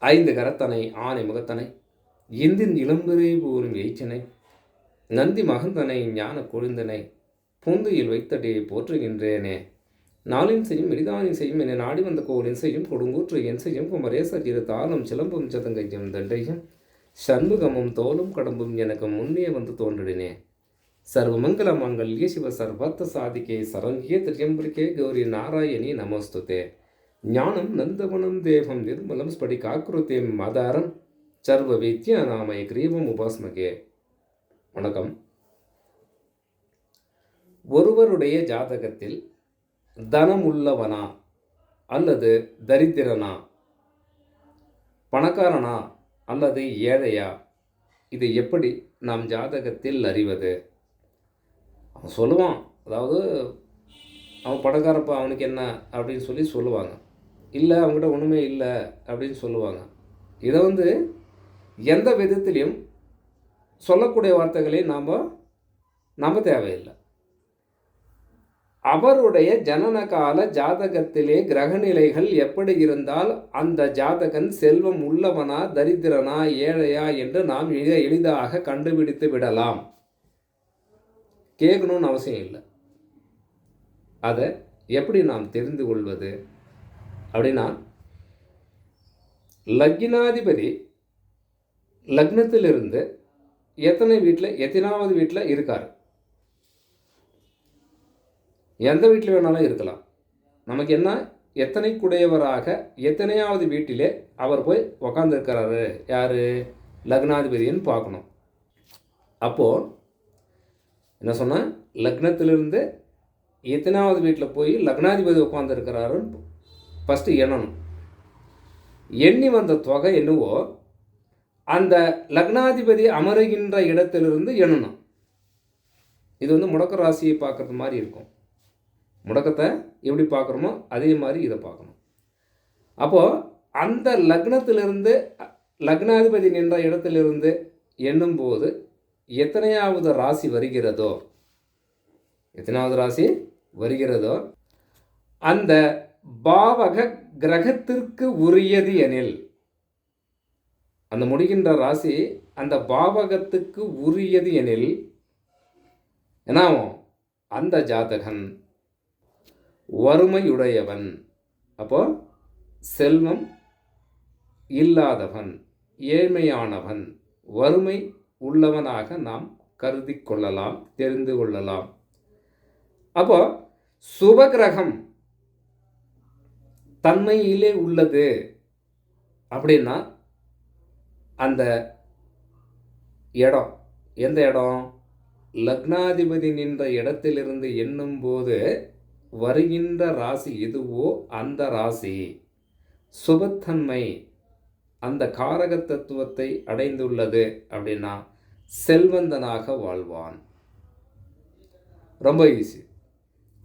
ஐந்து கரத்தனை ஆனை முகத்தனை இந்தின் இளம்பிறை போரும் எய்ச்சனை நந்தி மகந்தனை ஞான கொழுந்தனை பூந்தையில் வைத்தடியை போற்றுகின்றேனே. நாளின் செய்யும் எளிதானின் செய்யும் என்னை நாடி வந்த கோலின் செய்யும் கொடுங்கூற்று என் செய்யும் குமரேசர் இரு தாளும் சிலம்பும் சதங்கையும் தண்டையும் சண்முகமும் தோலும் கடம்பும் எனக்கு முன்னே வந்து தோன்றினே. சர்வமங்கல மாங்கல்ய சிவ சர்வத்த சாதிக்கே சரங்கிய திரியம்பரிக்கே கௌரி நாராயணி நமஸ்துதே. ஞானம் நந்தவனம் தேவம் நிர்மலம் ஸ்படிகாக்கிருத்தே மதாரம் சர்வ வித்யா நாமை கிரீவம் உபாஸ்மகே. வணக்கம். ஒருவருடைய ஜாதகத்தில் தனம் உள்ளவனா அல்லது தரித்திரனா, பணக்காரனா அல்லது ஏழையா, இதை எப்படி நாம் ஜாதகத்தில் அறிவது? அவன் சொல்லுவான், அதாவது அவன் பணக்காரப்பா அவனுக்கு என்ன அப்படின்னு சொல்லி சொல்லுவாங்க, இல்லை அவங்ககிட்ட ஒன்றுமே இல்லை அப்படின்னு சொல்லுவாங்க. இதை எந்த விதத்திலையும் சொல்லக்கூடிய வார்த்தைகளை நம்ப தேவையில்லை. அவருடைய ஜனன கால ஜாதகத்திலே கிரகநிலைகள் எப்படி இருந்தால் அந்த ஜாதகன் செல்வம் உள்ளவனா தரித்திரனா ஏழையா என்று நாம் எளிதாக கண்டுபிடித்து விடலாம். கேட்கணும்னு அவசியம் இல்லை. அதை எப்படி நாம் தெரிந்து கொள்வது அப்படின்னா, லக்னாதிபதி லக்னத்திலிருந்து எத்தனாவது வீட்டில் இருக்கார், எந்த வீட்டில் வேணாலும் இருக்கலாம். நமக்கு என்ன, எத்தனை குடையவராக எத்தனையாவது வீட்டிலே அவர் போய் உக்காந்துருக்கிறாரு, யார், லக்னாதிபதின்னு பார்க்கணும். அப்போது என்ன சொன்னால், லக்னத்திலிருந்து எத்தனாவது வீட்டில் போய் லக்னாதிபதி உட்காந்துருக்கிறாருன்னு ஃபஸ்ட்டு எண்ணணும். எண்ணி வந்த தொகை என்னவோ அந்த லக்னாதிபதி அமருகின்ற இடத்திலிருந்து எண்ணணும். இது முடக்க ராசியை பார்க்குறது மாதிரி இருக்கும். முடக்கத்தை எப்படி பார்க்குறோமோ அதே மாதிரி இதை பார்க்கணும். அப்போது அந்த லக்னத்திலிருந்து லக்னாதிபதி நின்ற இடத்திலிருந்து எண்ணும்போது எத்தனையாவது ராசி வருகிறதோ அந்த பாவக கிரகத்திற்கு உரியது எனில், அந்த முடிகின்ற ராசி அந்த பாவகத்துக்கு உரியது எனில் என்னாகும், அந்த ஜாதகன் வறுமையுடையவன், அப்போ செல்வம் இல்லாதவன், ஏழ்மையானவன், வறுமை உள்ளவனாக நாம் கருதி கொள்ளலாம், தெரிந்து கொள்ளலாம். அப்போ சுபகிரகம் தன்மையிலே உள்ளது அப்படின்னா அந்த இடம், எந்த இடம், லக்னாதிபதி நின்ற இடத்திலிருந்து எண்ணும்போது வருகின்ற ராசி எதுவோ அந்த ராசி சுபத்தன்மை, அந்த காரக தத்துவத்தை அடைந்துள்ளது அப்படின்னா செல்வந்தனாக வாழ்வான். ரொம்ப ஈஸி,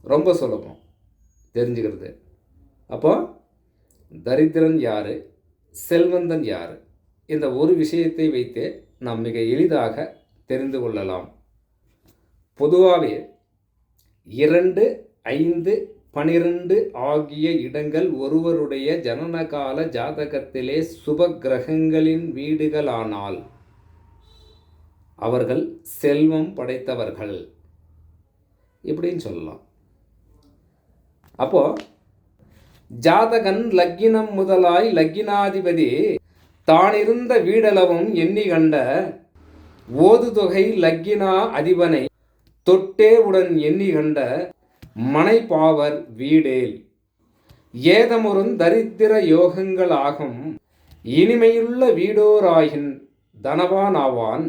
ரொம்ப சுலபம் தெரிஞ்சுக்கிறது. அப்போ தரித்திரன் யார், செல்வந்தன் யார், இந்த ஒரு விஷயத்தை வைத்து நாம் மிக எளிதாக தெரிந்து கொள்ளலாம். பொதுவாகவே 2, 5, 12 ஆகிய இடங்கள் ஒருவருடைய ஜனனகால ஜாதகத்திலே சுப கிரகங்களின் வீடுகளானால் அவர்கள் செல்வம் படைத்தவர்கள் இப்படின்னு சொல்லலாம். அப்போ ஜாதகன் லக்கினம் முதலாய் லக்கினாதிபதி தானிருந்த வீடளவும் எண்ணி கண்ட ஓதுதொகை லக்கினா அதிபனை தொட்டே உடன் எண்ணி கண்ட மனை பாவர் வீடேல் ஏதமுறும் தரித்திர யோகங்கள் ஆகும் இனிமையுள்ள வீடோராயின் தனவானாவான்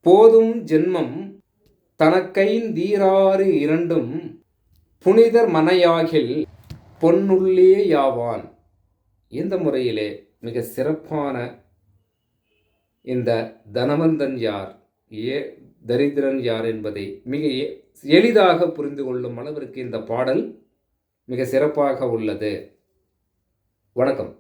போதும் ஜென்மம் தனக்கைந்தீராறு இரண்டும் புனிதர் மனையாகில் பொன்னுள்ளே யாவான். இந்த முறையிலே மிக சிறப்பான இந்த தனவந்தன் யார், தரித்திரன் யார் என்பதை மிக எளிதாக புரிந்து கொள்ளும் அளவிற்கு இந்த பாடல் மிக சிறப்பாக உள்ளது. வணக்கம்.